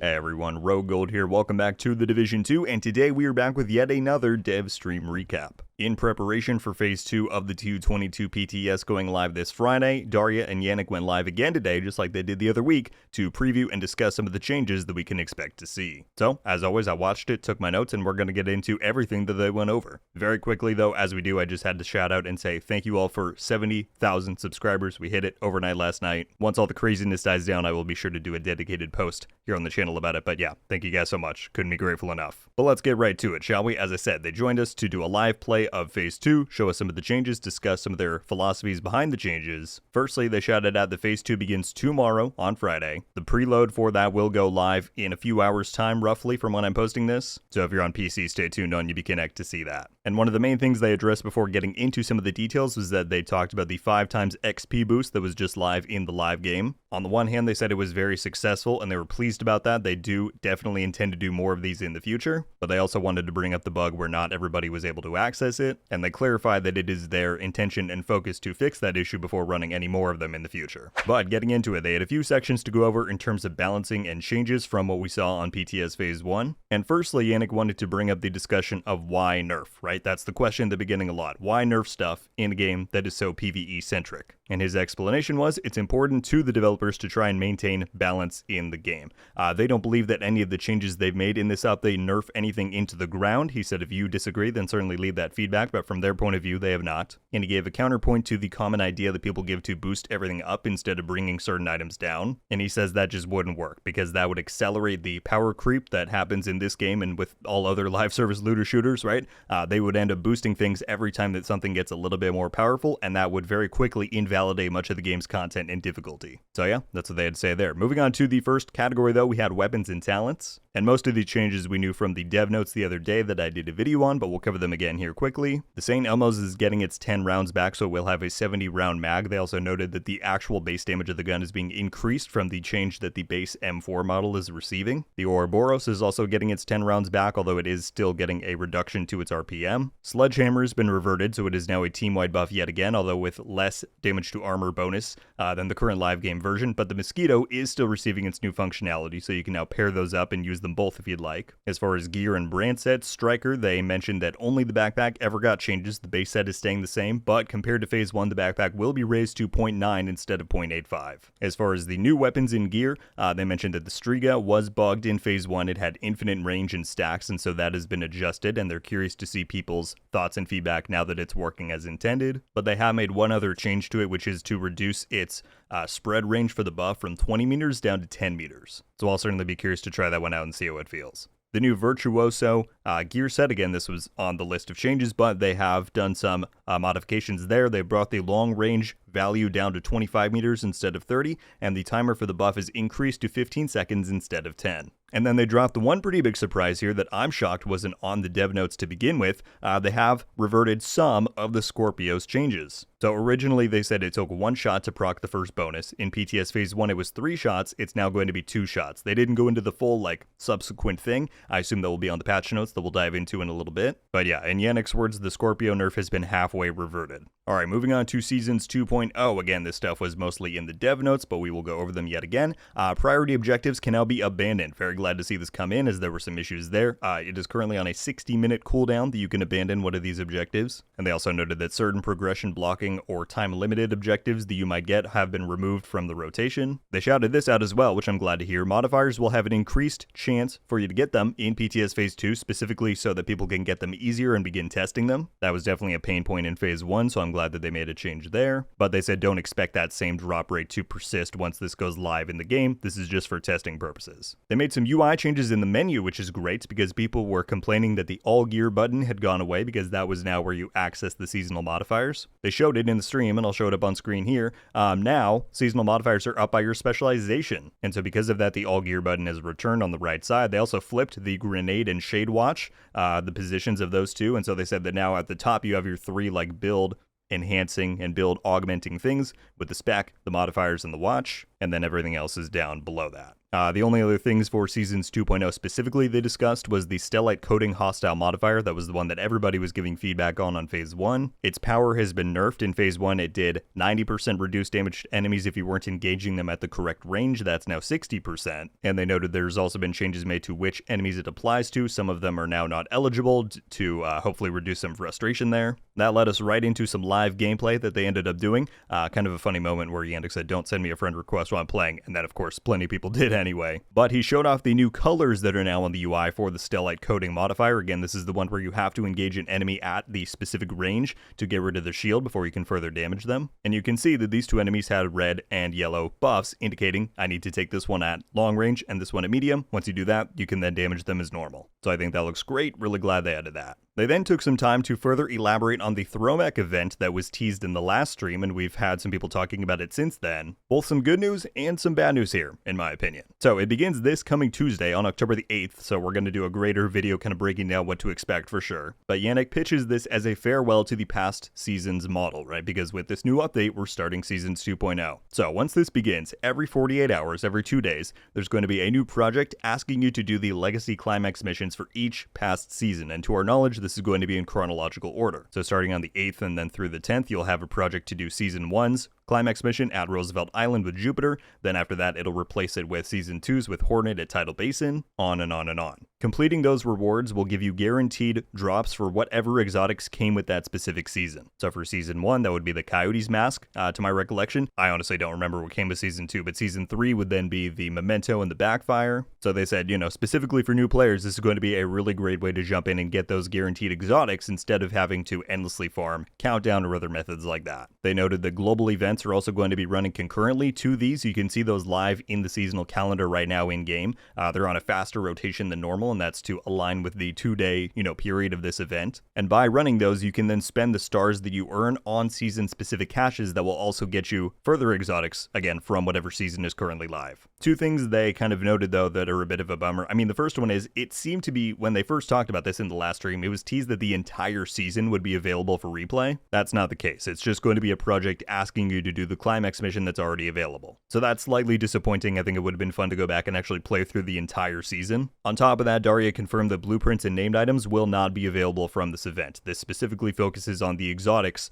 Hey everyone, RogueGold here, welcome back to the Division 2, and today we are back with yet another dev stream recap. In preparation for Phase 2 of the TU22 PTS going live this Friday, Daria and Yannick went live again today, just like they did the other week, to preview and discuss some of the changes that we can expect to see. So, as always, I watched it, took my notes, and we're going to get into everything that they went over. Very quickly though, as we do, I just had to shout out and say thank you all for 70,000 subscribers. We hit it overnight last night. Once all the craziness dies down, I will be sure to do a dedicated post here on the channel about it, but yeah, thank you guys so much. Couldn't be grateful enough. But let's get right to it, shall we? As I said, they joined us to do a live play of Phase 2, show us some of the changes, discuss some of their philosophies behind the changes. Firstly, they shouted out that Phase 2 begins tomorrow on Friday. The preload for that will go live in a few hours time, roughly, from when I'm posting this. So if you're on PC, stay tuned on UbiConnect to see that. And one of the main things they addressed before getting into some of the details was that they talked about the 5x XP boost that was just live in the live game. On the one hand, they said it was very successful and they were pleased about that. They do definitely intend to do more of these in the future, but they also wanted to bring up the bug where not everybody was able to access it, and they clarified that it is their intention and focus to fix that issue before running any more of them in the future. But getting into it, they had a few sections to go over in terms of balancing and changes from what we saw on PTS Phase 1. And firstly, Yannick wanted to bring up the discussion of why nerf, right? That's the question at the beginning a lot. Why nerf stuff in a game that is so PvE centric? And his explanation was, it's important to the developers to try and maintain balance in the game. They don't believe that any of the changes they've made in this update nerf anything into the ground. He said if you disagree, then certainly leave that feedback, but from their point of view, they have not. And he gave a counterpoint to the common idea that people give to boost everything up instead of bringing certain items down. And he says that just wouldn't work, because that would accelerate the power creep that happens in this game and with all other live service looter shooters, right? They would end up boosting things every time that something gets a little bit more powerful, and that would very quickly invalidate much of the game's content and difficulty. So yeah, that's what they had to say there. Moving on to the first category though, we had weapons and talents. And most of the changes we knew from the dev notes the other day that I did a video on, but we'll cover them again here quickly. The St. Elmo's is getting its 10 rounds back, so we'll have a 70 round mag. They also noted that the actual base damage of the gun is being increased from the change that the base M4 model is receiving. The Ouroboros is also getting its 10 rounds back, although it is still getting a reduction to its RPM. Sledgehammer has been reverted, so it is now a team-wide buff yet again, although with less damage to armor bonus than the current live game version, but the Mosquito is still receiving its new functionality, so you can now pair those up and use them both if you'd like. As far as gear and brand sets, Striker, they mentioned that only the backpack ever got changes. The base set is staying the same, but compared to Phase 1, the backpack will be raised to 0.9 instead of 0.85. As far as the new weapons and gear, they mentioned that the Striga was bugged in Phase 1. It had infinite range and stacks, and so that has been adjusted, and they're curious to see people's thoughts and feedback now that it's working as intended. But they have made one other change to it, which is to reduce its spread range for the buff from 20 meters down to 10 meters. So I'll certainly be curious to try that one out and see how it feels. The new Virtuoso gear set, again, this was on the list of changes, but they have done some modifications there. They brought the long range value down to 25 meters instead of 30, and the timer for the buff is increased to 15 seconds instead of 10. And then they dropped the one pretty big surprise here that I'm shocked wasn't on the dev notes to begin with. They have reverted some of the Scorpio's changes. So originally they said it took 1 shot to proc the first bonus. In PTS Phase 1 it was 3 shots, it's now going to be 2 shots. They didn't go into the full subsequent thing. I assume that will be on the patch notes that we'll dive into in a little bit. But yeah, in Yannick's words, the Scorpio nerf has been halfway reverted. Alright, moving on to Seasons 2.0. Again, this stuff was mostly in the dev notes, but we will go over them yet again. Priority objectives can now be abandoned. Very glad to see this come in, as there were some issues there. It is currently on a 60-minute cooldown that you can abandon one of these objectives. And they also noted that certain progression blocking or time-limited objectives that you might get have been removed from the rotation. They shouted this out as well, which I'm glad to hear. Modifiers will have an increased chance for you to get them in PTS Phase 2, specifically so that people can get them easier and begin testing them. That was definitely a pain point in Phase 1, so I'm glad that they made a change there. But they said don't expect that same drop rate to persist once this goes live in the game. This is just for testing purposes. They made some UI changes in the menu, which is great because people were complaining that the all gear button had gone away because that was now where you access the seasonal modifiers. They showed it in the stream, and I'll show it up on screen here. Now seasonal modifiers are up by your specialization, and so because of that, the all gear button is returned on the right side. They also flipped the grenade and shade watch, the positions of those two, and so they said that now at the top you have your 3 build, enhancing, and build augmenting things with the spec, the modifiers, and the watch, and then everything else is down below that. The only other things for Seasons 2.0 specifically they discussed was the Stellite Coating Hostile modifier. That was the one that everybody was giving feedback on Phase 1. Its power has been nerfed. In Phase 1, it did 90% reduced damage to enemies if you weren't engaging them at the correct range. That's now 60%. And they noted there's also been changes made to which enemies it applies to. Some of them are now not eligible to hopefully reduce some frustration there. That led us right into some live gameplay that they ended up doing. Kind of a funny moment where Yannick said, "Don't send me a friend request while I'm playing," and then of course plenty of people did anyway. But he showed off the new colors that are now on the UI for the Stellite Coating modifier. Again, this is the one where you have to engage an enemy at the specific range to get rid of their shield before you can further damage them. And you can see that these two enemies had red and yellow buffs, indicating I need to take this one at long range and this one at medium. Once you do that, you can then damage them as normal. So I think that looks great. Really glad they added that. They then took some time to further elaborate on the Throwback Event that was teased in the last stream, and we've had some people talking about it since then. Both some good news and some bad news here, in my opinion. So it begins this coming Tuesday on October the 8th, so we're going to do a greater video kind of breaking down what to expect for sure. But Yannick pitches this as a farewell to the past season's model, right? Because with this new update, we're starting Seasons 2.0. So once this begins, every 48 hours, every 2 days, there's going to be a new project asking you to do the Legacy Climax missions for each past season, and to our knowledge, this is going to be in chronological order. So starting on the 8th and then through the 10th, you'll have a project to do Season 1's Climax mission at Roosevelt Island with Jupiter. Then after that, it'll replace it with Season 2's with Hornet at Tidal Basin, on and on and on. Completing those rewards will give you guaranteed drops for whatever exotics came with that specific season. So for Season 1, that would be the Coyote's Mask, to my recollection. I honestly don't remember what came with Season 2, but Season 3 would then be the Memento and the Backfire. So they said, specifically for new players, this is going to be a really great way to jump in and get those guaranteed exotics instead of having to endlessly farm, countdown, or other methods like that. They noted that global events are also going to be running concurrently to these. You can see those live in the seasonal calendar right now in game. They're on a faster rotation than normal, and that's to align with the 2-day, period of this event. And by running those, you can then spend the stars that you earn on season-specific caches that will also get you further exotics, again, from whatever season is currently live. Two things they kind of noted, though, that are a bit of a bummer. I mean, the first one is, it seemed to be, when they first talked about this in the last stream, it was teased that the entire season would be available for replay. That's not the case. It's just going to be a project asking you to do the Climax mission that's already available. So that's slightly disappointing. I think it would have been fun to go back and actually play through the entire season. On top of that, Daria confirmed that blueprints and named items will not be available from this event. This specifically focuses on the exotics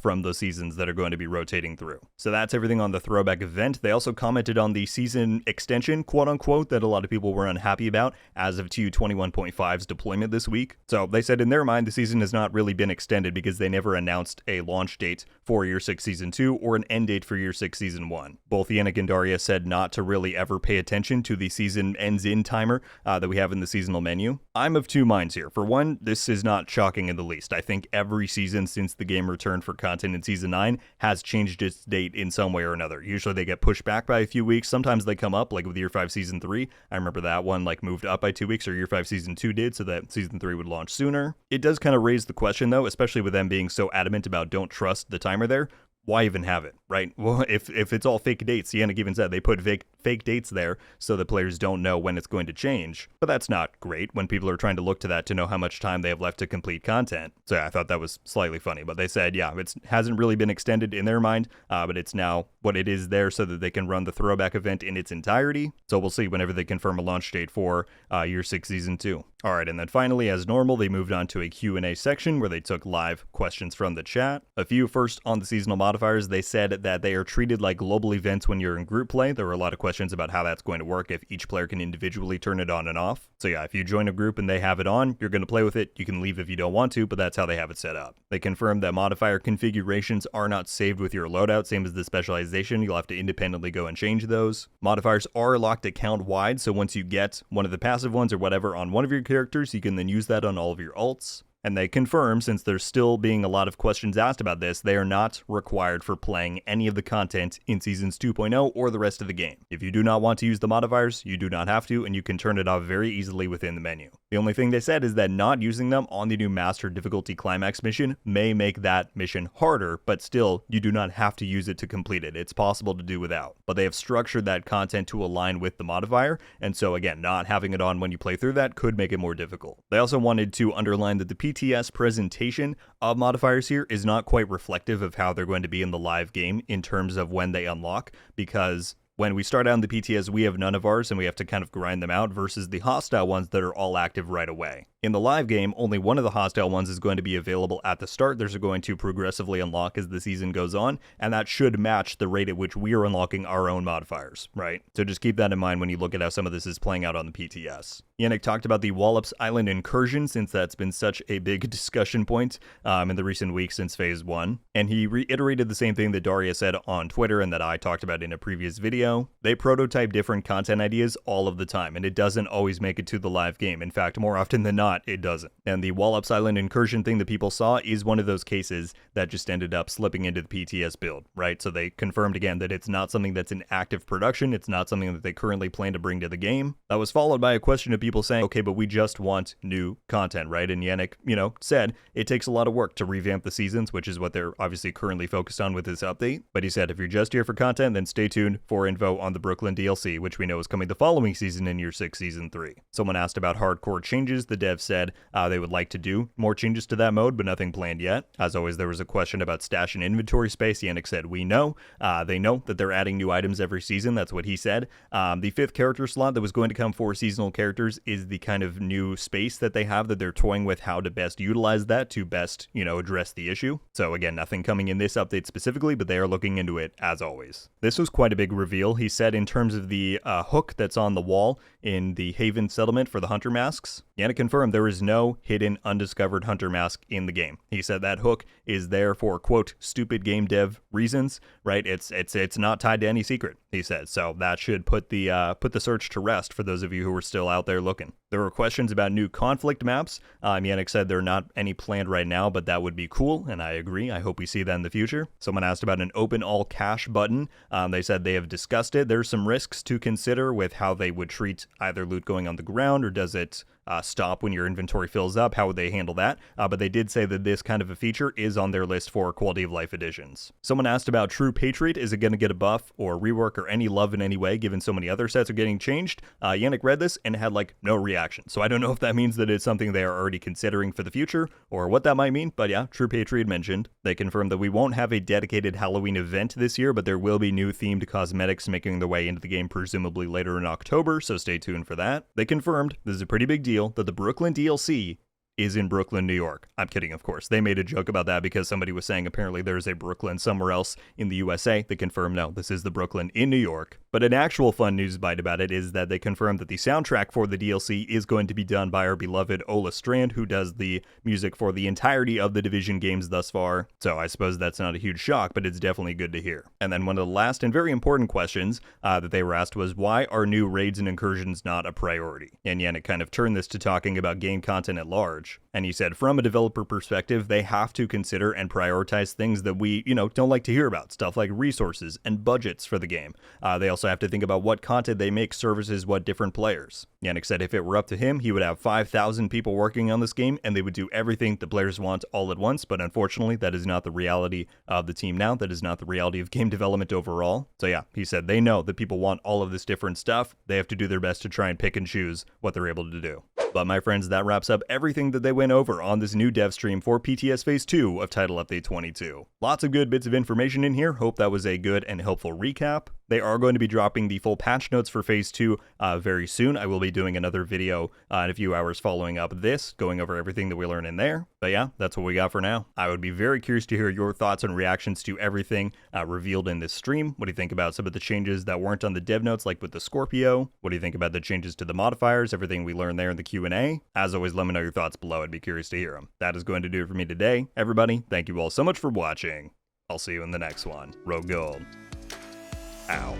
from those seasons that are going to be rotating through. So that's everything on the Throwback Event. They also commented on the season extension, quote unquote, that a lot of people were unhappy about as of TU21.5's deployment this week. So they said in their mind, the season has not really been extended because they never announced a launch date for Year 6 Season 2 or an end date for Year 6 Season 1. Both Yannick and Daria said not to really ever pay attention to the season ends in timer that we have in the seasonal menu. I'm of two minds here. For one, this is not shocking in the least. I think every season since the game returned for content in Season 9 has changed its date in some way or another. Usually they get pushed back by a few weeks. Sometimes they come up, like with Year 5 Season 3. I remember that one moved up by 2 weeks, or Year 5 Season 2 did, so that Season 3 would launch sooner. It does kind of raise the question, though, especially with them being so adamant about don't trust the timer there. Why even have it, right? Well, if it's all fake dates, Yannick even said they put fake dates there so that players don't know when it's going to change. But that's not great when people are trying to look to that to know how much time they have left to complete content. So yeah, I thought that was slightly funny. But they said, yeah, it hasn't really been extended in their mind, but it's now what it is there so that they can run the Throwback Event in its entirety. So we'll see whenever they confirm a launch date for Year 6 Season 2. Alright, and then finally, as normal, they moved on to a Q&A section where they took live questions from the chat. A few first on the seasonal modifiers. They said that they are treated like global events when you're in group play. There were a lot of questions about how that's going to work, if each player can individually turn it on and off. So yeah, if you join a group and they have it on, you're going to play with it. You can leave if you don't want to, but that's how they have it set up. They confirmed that modifier configurations are not saved with your loadout, same as the specialization. You'll have to independently go and change those. Modifiers are locked account-wide, so once you get one of the passive ones or whatever on one of your characters, you can then use that on all of your alts. And they confirm, since there's still being a lot of questions asked about this, they are not required for playing any of the content in Seasons 2.0 or the rest of the game. If you do not want to use the modifiers, you do not have to, and you can turn it off very easily within the menu. The only thing they said is that not using them on the new Master Difficulty Climax mission may make that mission harder, but still, you do not have to use it to complete it. It's possible to do without. But they have structured that content to align with the modifier, and so again, not having it on when you play through that could make it more difficult. They also wanted to underline that the PTS presentation of modifiers here is not quite reflective of how they're going to be in the live game in terms of when they unlock, because when we start out in the PTS, we have none of ours and we have to kind of grind them out versus the hostile ones that are all active right away. In the live game, only one of the hostile ones is going to be available at the start. Those are going to progressively unlock as the season goes on, and that should match the rate at which we are unlocking our own modifiers, right? So just keep that in mind when you look at how some of this is playing out on the PTS. Yannick talked about the Wallops Island incursion, since that's been such a big discussion point in the recent weeks since Phase 1, and he reiterated the same thing that Daria said on Twitter and that I talked about in a previous video. They prototype different content ideas all of the time, and it doesn't always make it to the live game. In fact, more often than not, it doesn't. And the Wallops Island incursion thing that people saw is one of those cases that just ended up slipping into the PTS build, right? So they confirmed again that it's not something that's in active production. It's not something that they currently plan to bring to the game. That was followed by a question of people saying, okay, but we just want new content, right? And Yannick, said it takes a lot of work to revamp the seasons, which is what they're obviously currently focused on with this update. But he said, if you're just here for content, then stay tuned for info on the Brooklyn DLC, which we know is coming the following season in Year 6, Season 3. Someone asked about hardcore changes. The dev said they would like to do more changes to that mode, but nothing planned yet. As always, there was a question about stash and inventory space. Yannick said, we know. They know that they're adding new items every season. That's what he said. The 5th character slot that was going to come for seasonal characters is the kind of new space that they have that they're toying with how to best utilize that to best, address the issue. So again, nothing coming in this update specifically, but they are looking into it as always. This was quite a big reveal. He said in terms of the hook that's on the wall in the Haven settlement for the hunter masks, Yannick confirmed there is no hidden undiscovered hunter mask in the game. He said that hook is there for, quote, stupid game dev reasons, right? It's not tied to any secret, he said. So that should put the search to rest for those of you who are still out there looking. There were questions about new conflict maps. Yannick said there are not any planned right now, but that would be cool, and I agree. I hope we see that in the future. Someone asked about an open all cache button. They said they have discussed it. There's some risks to consider with how they would treat either loot going on the ground, or does it stop when your inventory fills up? How would they handle that? But they did say that this kind of a feature is on their list for quality of life editions. Someone asked about True Patriot. Is it going to get a buff or rework or any love in any way, given so many other sets are getting changed? Yannick read this and had no reaction. So I don't know if that means that it's something they are already considering for the future or what that might mean. But yeah, True Patriot mentioned. They confirmed that we won't have a dedicated Halloween event this year, but there will be new themed cosmetics making their way into the game presumably later in October, so stay tuned for that. They confirmed this is a pretty big deal that the Brooklyn DLC is in Brooklyn, New York. I'm kidding, of course. They made a joke about that because somebody was saying apparently there's a Brooklyn somewhere else in the USA. They confirmed, no, this is the Brooklyn in New York. But an actual fun news bite about it is that they confirmed that the soundtrack for the DLC is going to be done by our beloved Ola Strand, who does the music for the entirety of the Division games thus far. So I suppose that's not a huge shock, but it's definitely good to hear. And then one of the last and very important questions that they were asked was, why are new raids and incursions not a priority? And Yannick kind of turned this to talking about game content at large. And he said, from a developer perspective, they have to consider and prioritize things that we, don't like to hear about. Stuff like resources and budgets for the game. They also have to think about what content they make services what different players. Yannick said if it were up to him, he would have 5,000 people working on this game and they would do everything the players want all at once. But unfortunately, that is not the reality of the team now. That is not the reality of game development overall. So yeah, he said they know that people want all of this different stuff. They have to do their best to try and pick and choose what they're able to do. But my friends, that wraps up everything that they went over on this new dev stream for PTS Phase 2 of Title Update 22. Lots of good bits of information in here. Hope that was a good and helpful recap. They are going to be dropping the full patch notes for Phase 2 very soon. I will be doing another video in a few hours following up this, going over everything that we learn in there. But yeah, that's what we got for now. I would be very curious to hear your thoughts and reactions to everything revealed in this stream. What do you think about some of the changes that weren't on the dev notes, like with the Scorpio? What do you think about the changes to the modifiers, everything we learned there in the Q&A? As always, let me know your thoughts below. I'd be curious to hear them. That is going to do it for me today. Everybody, thank you all so much for watching. I'll see you in the next one. RogueGold. Ow.